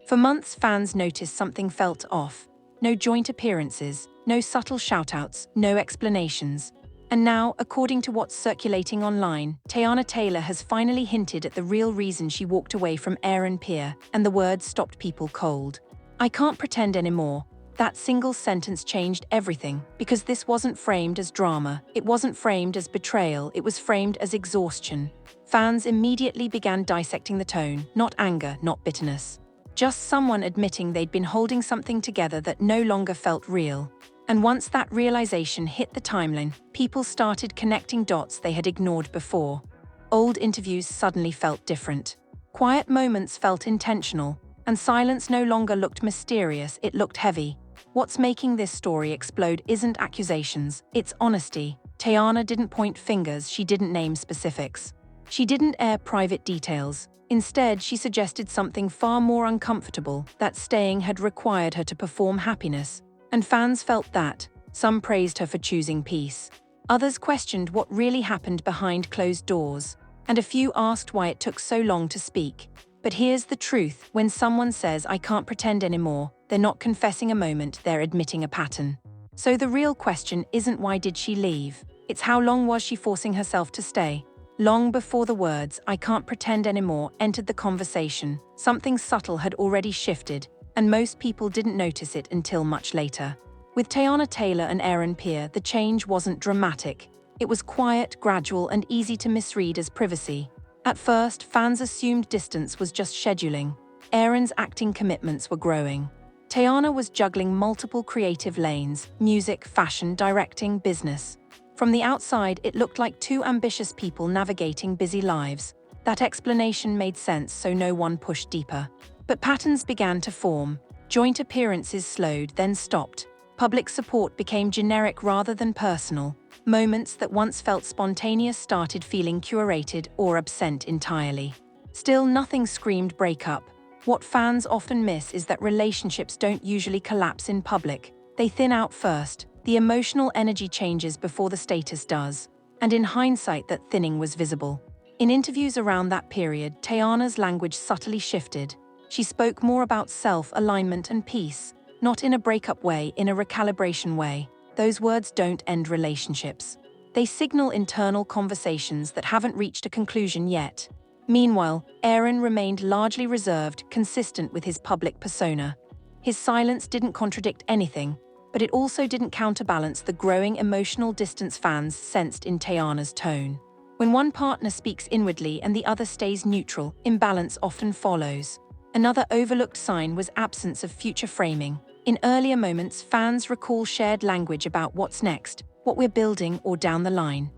For months, fans noticed something felt off. No joint appearances, no subtle shoutouts, no explanations. And now, according to what's circulating online, Teyana Taylor has finally hinted at the real reason she walked away from Pierre, and the words stopped people cold. "I can't pretend anymore." That single sentence changed everything, because this wasn't framed as drama, it wasn't framed as betrayal, it was framed as exhaustion. Fans immediately began dissecting the tone, not anger, not bitterness. Just someone admitting they'd been holding something together that no longer felt real. And once that realization hit the timeline, people started connecting dots they had ignored before. Old interviews suddenly felt different. Quiet moments felt intentional, and silence no longer looked mysterious, it looked heavy. What's making this story explode isn't accusations, it's honesty. Teyana didn't point fingers, she didn't name specifics. She didn't air private details. Instead, she suggested something far more uncomfortable, that staying had required her to perform happiness. And fans felt that. Some praised her for choosing peace. Others questioned what really happened behind closed doors. And a few asked why it took so long to speak. But here's the truth, when someone says, "I can't pretend anymore," they're not confessing a moment, they're admitting a pattern. So the real question isn't why did she leave, it's how long was she forcing herself to stay. Long before the words, "I can't pretend anymore," entered the conversation, something subtle had already shifted, and most people didn't notice it until much later. With Teyana Taylor and Pierre, the change wasn't dramatic. It was quiet, gradual, and easy to misread as privacy. At first, fans assumed distance was just scheduling. Aaron's acting commitments were growing. Teyana was juggling multiple creative lanes: music, fashion, directing, business. From the outside, it looked like two ambitious people navigating busy lives. That explanation made sense, so no one pushed deeper. But patterns began to form. Joint appearances slowed, then stopped. Public support became generic rather than personal. Moments that once felt spontaneous started feeling curated or absent entirely. Still, nothing screamed breakup. What fans often miss is that relationships don't usually collapse in public. They thin out first. The emotional energy changes before the status does. And in hindsight, that thinning was visible. In interviews around that period, Teyana's language subtly shifted. She spoke more about self-alignment and peace, not in a breakup way, in a recalibration way. Those words don't end relationships. They signal internal conversations that haven't reached a conclusion yet. Meanwhile, Aaron remained largely reserved, consistent with his public persona. His silence didn't contradict anything, but it also didn't counterbalance the growing emotional distance fans sensed in Teyana's tone. When one partner speaks inwardly and the other stays neutral, imbalance often follows. Another overlooked sign was absence of future framing. In earlier moments, fans recall shared language about what's next, what we're building, or down the line.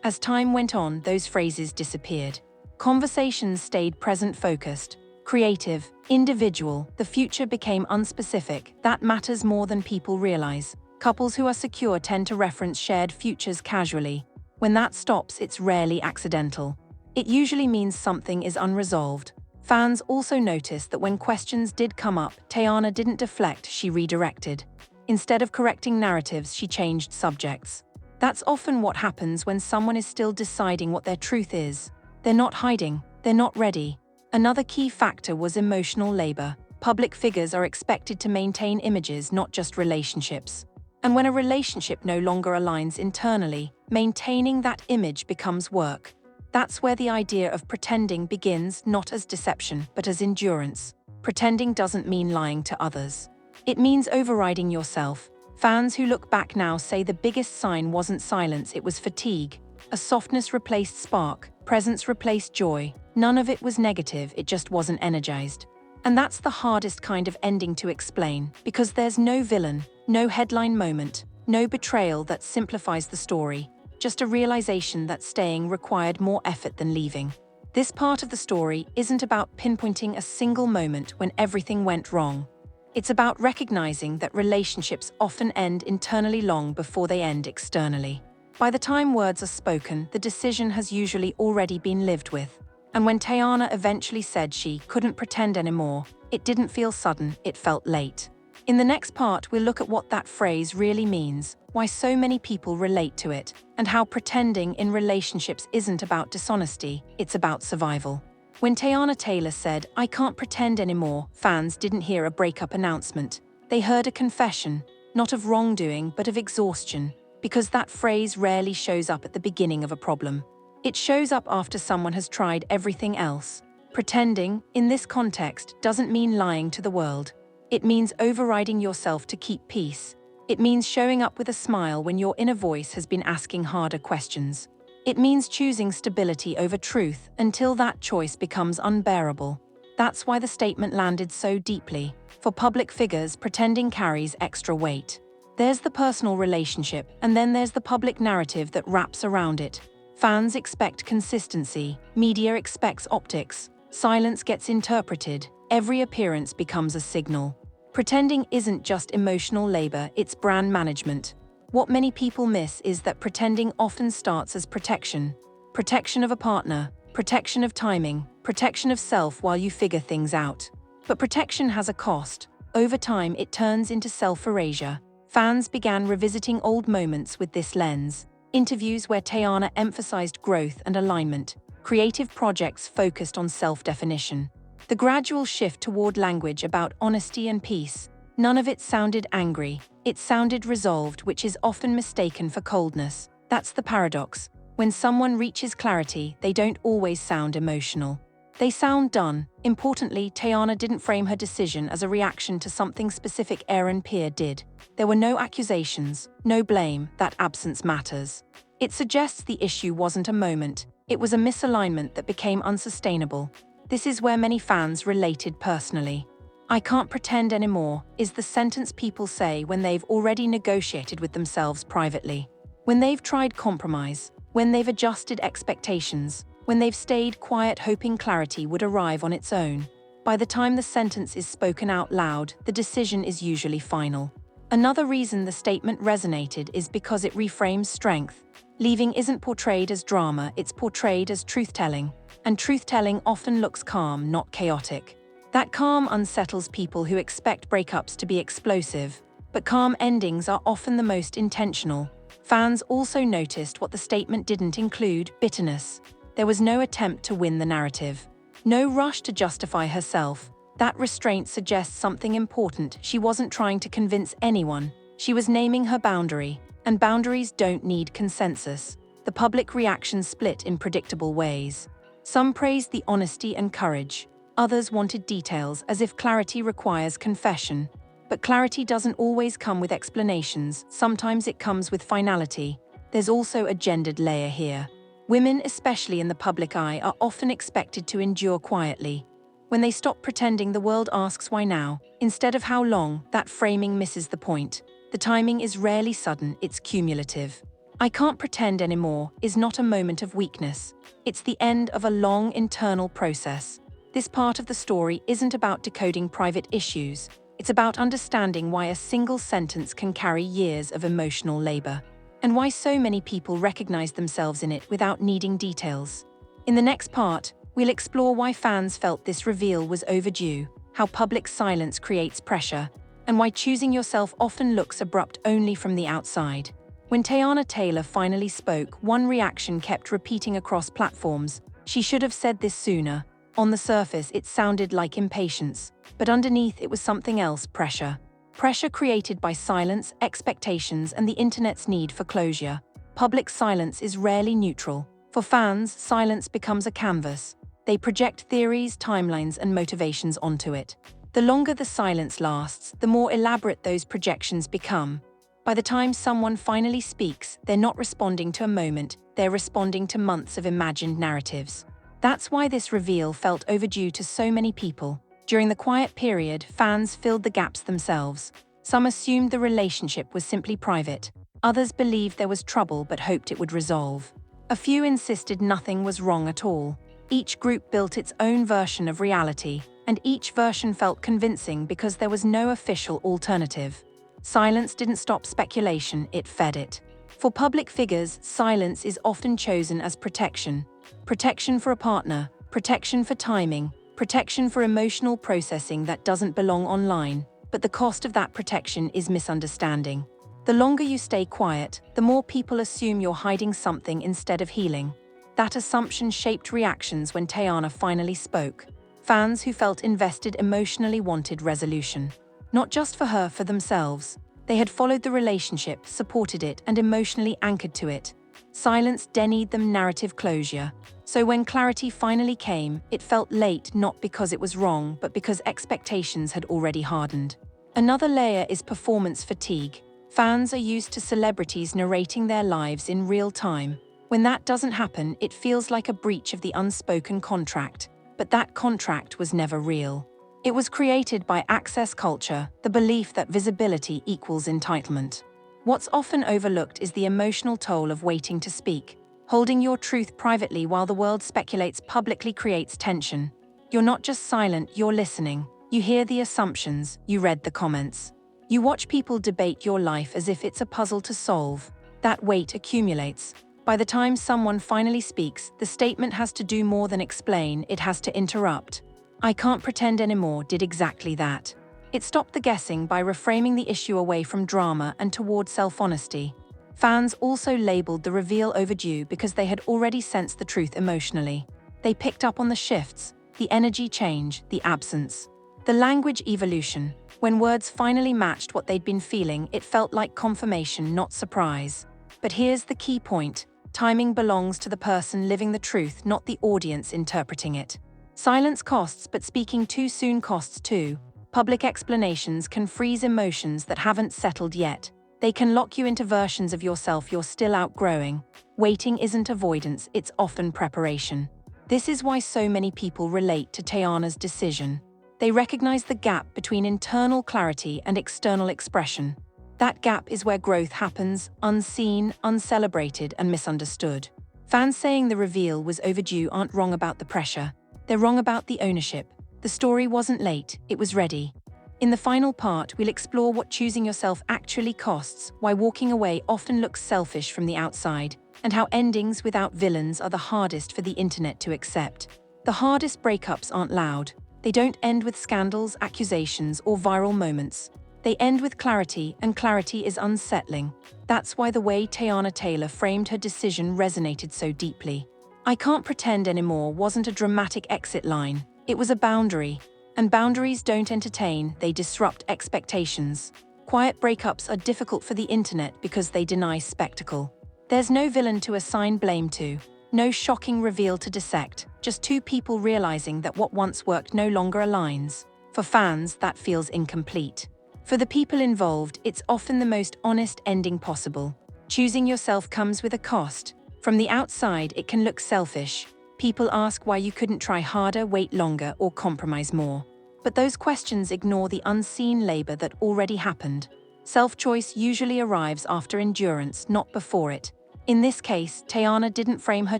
As time went on, those phrases disappeared. Conversations stayed present-focused, creative, individual. The future became unspecific. That matters more than people realize. Couples who are secure tend to reference shared futures casually. When that stops, it's rarely accidental. It usually means something is unresolved. Fans also noticed that when questions did come up, Teyana didn't deflect, she redirected. Instead of correcting narratives, she changed subjects. That's often what happens when someone is still deciding what their truth is. They're not hiding, they're not ready. Another key factor was emotional labor. Public figures are expected to maintain images, not just relationships. And when a relationship no longer aligns internally, maintaining that image becomes work. That's where the idea of pretending begins, not as deception, but as endurance. Pretending doesn't mean lying to others. It means overriding yourself. Fans who look back now say the biggest sign wasn't silence, it was fatigue. A softness replaced spark, presence replaced joy. None of it was negative, it just wasn't energized. And that's the hardest kind of ending to explain, because there's no villain, no headline moment, no betrayal that simplifies the story. Just a realization that staying required more effort than leaving. This part of the story isn't about pinpointing a single moment when everything went wrong. It's about recognizing that relationships often end internally long before they end externally. By the time words are spoken, the decision has usually already been lived with. And when Teyana eventually said she couldn't pretend anymore, it didn't feel sudden, it felt late. In the next part, we'll look at what that phrase really means, why so many people relate to it, and how pretending in relationships isn't about dishonesty, it's about survival. When Teyana Taylor said, "I can't pretend anymore," fans didn't hear a breakup announcement. They heard a confession, not of wrongdoing but of exhaustion, because that phrase rarely shows up at the beginning of a problem. It shows up after someone has tried everything else. Pretending, in this context, doesn't mean lying to the world. It means overriding yourself to keep peace. It means showing up with a smile when your inner voice has been asking harder questions. It means choosing stability over truth until that choice becomes unbearable. That's why the statement landed so deeply. For public figures, pretending carries extra weight. There's the personal relationship, and then there's the public narrative that wraps around it. Fans expect consistency, media expects optics, silence gets interpreted, every appearance becomes a signal. Pretending isn't just emotional labor, it's brand management. What many people miss is that pretending often starts as protection. Protection of a partner, protection of timing, protection of self while you figure things out. But protection has a cost. Over time, it turns into self-erasure. Fans began revisiting old moments with this lens. Interviews where Teyana emphasized growth and alignment. Creative projects focused on self-definition. The gradual shift toward language about honesty and peace. None of it sounded angry. It sounded resolved, which is often mistaken for coldness. That's the paradox. When someone reaches clarity, they don't always sound emotional. They sound done. Importantly, Teyana didn't frame her decision as a reaction to something specific Pierre did. There were no accusations, no blame. That absence matters. It suggests the issue wasn't a moment. It was a misalignment that became unsustainable. This is where many fans related personally. "I can't pretend anymore" is the sentence people say when they've already negotiated with themselves privately. When they've tried compromise, when they've adjusted expectations, when they've stayed quiet hoping clarity would arrive on its own. By the time the sentence is spoken out loud, the decision is usually final. Another reason the statement resonated is because it reframes strength. Leaving isn't portrayed as drama, it's portrayed as truth-telling. And truth-telling often looks calm, not chaotic. That calm unsettles people who expect breakups to be explosive, but calm endings are often the most intentional. Fans also noticed what the statement didn't include: bitterness. There was no attempt to win the narrative. No rush to justify herself. That restraint suggests something important. She wasn't trying to convince anyone. She was naming her boundary, and boundaries don't need consensus. The public reaction split in predictable ways. Some praised the honesty and courage. Others wanted details, as if clarity requires confession. But clarity doesn't always come with explanations. Sometimes it comes with finality. There's also a gendered layer here. Women, especially in the public eye, are often expected to endure quietly. When they stop pretending, the world asks why now, instead of how long. That framing misses the point. The timing is rarely sudden, it's cumulative. "I can't pretend anymore" is not a moment of weakness. It's the end of a long internal process. This part of the story isn't about decoding private issues. It's about understanding why a single sentence can carry years of emotional labor, and why so many people recognize themselves in it without needing details. In the next part, we'll explore why fans felt this reveal was overdue, how public silence creates pressure, and why choosing yourself often looks abrupt only from the outside. When Teyana Taylor finally spoke, one reaction kept repeating across platforms: "She should have said this sooner." On the surface, it sounded like impatience, but underneath it was something else: pressure. Pressure created by silence, expectations, and the internet's need for closure. Public silence is rarely neutral. For fans, silence becomes a canvas. They project theories, timelines, and motivations onto it. The longer the silence lasts, the more elaborate those projections become. By the time someone finally speaks, they're not responding to a moment, they're responding to months of imagined narratives. That's why this reveal felt overdue to so many people. During the quiet period, fans filled the gaps themselves. Some assumed the relationship was simply private. Others believed there was trouble but hoped it would resolve. A few insisted nothing was wrong at all. Each group built its own version of reality, and each version felt convincing because there was no official alternative. Silence didn't stop speculation, it fed it. For public figures, silence is often chosen as protection. Protection for a partner, protection for timing, protection for emotional processing that doesn't belong online. But the cost of that protection is misunderstanding. The longer you stay quiet, the more people assume you're hiding something instead of healing. That assumption shaped reactions when Teyana finally spoke. Fans who felt invested emotionally wanted resolution. Not just for her, for themselves. They had followed the relationship, supported it, and emotionally anchored to it. Silence denied them narrative closure. So when clarity finally came, it felt late, not because it was wrong, but because expectations had already hardened. Another layer is performance fatigue. Fans are used to celebrities narrating their lives in real time. When that doesn't happen, it feels like a breach of the unspoken contract. But that contract was never real. It was created by access culture, the belief that visibility equals entitlement. What's often overlooked is the emotional toll of waiting to speak. Holding your truth privately while the world speculates publicly creates tension. You're not just silent, you're listening. You hear the assumptions, you read the comments. You watch people debate your life as if it's a puzzle to solve. That weight accumulates. By the time someone finally speaks, the statement has to do more than explain, it has to interrupt. "I can't pretend anymore" did exactly that. It stopped the guessing by reframing the issue away from drama and toward self-honesty. Fans also labeled the reveal overdue because they had already sensed the truth emotionally. They picked up on the shifts, the energy change, the absence. The language evolution. When words finally matched what they'd been feeling, it felt like confirmation, not surprise. But here's the key point. Timing belongs to the person living the truth, not the audience interpreting it. Silence costs, but speaking too soon costs too. Public explanations can freeze emotions that haven't settled yet. They can lock you into versions of yourself you're still outgrowing. Waiting isn't avoidance, it's often preparation. This is why so many people relate to Teyana's decision. They recognize the gap between internal clarity and external expression. That gap is where growth happens, unseen, uncelebrated, and misunderstood. Fans saying the reveal was overdue aren't wrong about the pressure. They're wrong about the ownership. The story wasn't late, it was ready. In the final part, we'll explore what choosing yourself actually costs, why walking away often looks selfish from the outside, and how endings without villains are the hardest for the internet to accept. The hardest breakups aren't loud. They don't end with scandals, accusations, or viral moments. They end with clarity, and clarity is unsettling. That's why the way Teyana Taylor framed her decision resonated so deeply. "I can't pretend anymore" wasn't a dramatic exit line. It was a boundary. And boundaries don't entertain, they disrupt expectations. Quiet breakups are difficult for the internet because they deny spectacle. There's no villain to assign blame to, no shocking reveal to dissect, just two people realizing that what once worked no longer aligns. For fans, that feels incomplete. For the people involved, it's often the most honest ending possible. Choosing yourself comes with a cost. From the outside, it can look selfish. People ask why you couldn't try harder, wait longer, or compromise more. But those questions ignore the unseen labor that already happened. Self-choice usually arrives after endurance, not before it. In this case, Teyana didn't frame her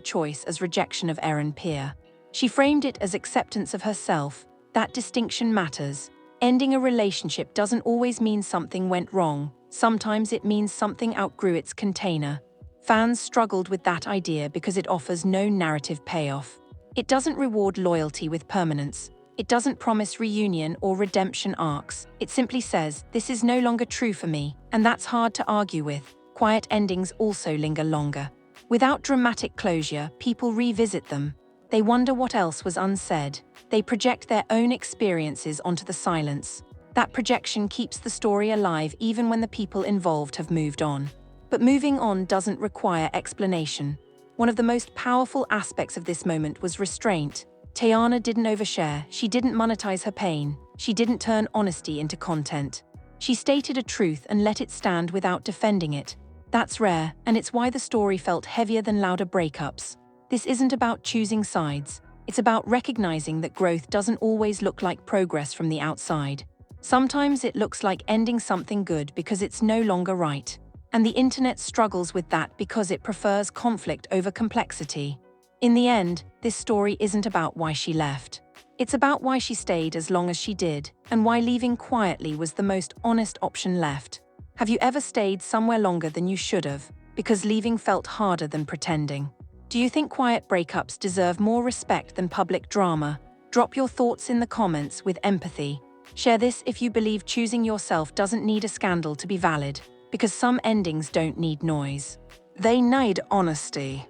choice as rejection of Pierre. She framed it as acceptance of herself. That distinction matters. Ending a relationship doesn't always mean something went wrong. Sometimes it means something outgrew its container. Fans struggled with that idea because it offers no narrative payoff. It doesn't reward loyalty with permanence. It doesn't promise reunion or redemption arcs. It simply says, "This is no longer true for me," and that's hard to argue with. Quiet endings also linger longer. Without dramatic closure, people revisit them. They wonder what else was unsaid. They project their own experiences onto the silence. That projection keeps the story alive even when the people involved have moved on. But moving on doesn't require explanation. One of the most powerful aspects of this moment was restraint. Teyana didn't overshare, she didn't monetize her pain, she didn't turn honesty into content. She stated a truth and let it stand without defending it. That's rare, and it's why the story felt heavier than louder breakups. This isn't about choosing sides. It's about recognizing that growth doesn't always look like progress from the outside. Sometimes it looks like ending something good because it's no longer right. And the internet struggles with that because it prefers conflict over complexity. In the end, this story isn't about why she left. It's about why she stayed as long as she did, and why leaving quietly was the most honest option left. Have you ever stayed somewhere longer than you should have, because leaving felt harder than pretending? Do you think quiet breakups deserve more respect than public drama? Drop your thoughts in the comments with empathy. Share this if you believe choosing yourself doesn't need a scandal to be valid, because some endings don't need noise. They need honesty.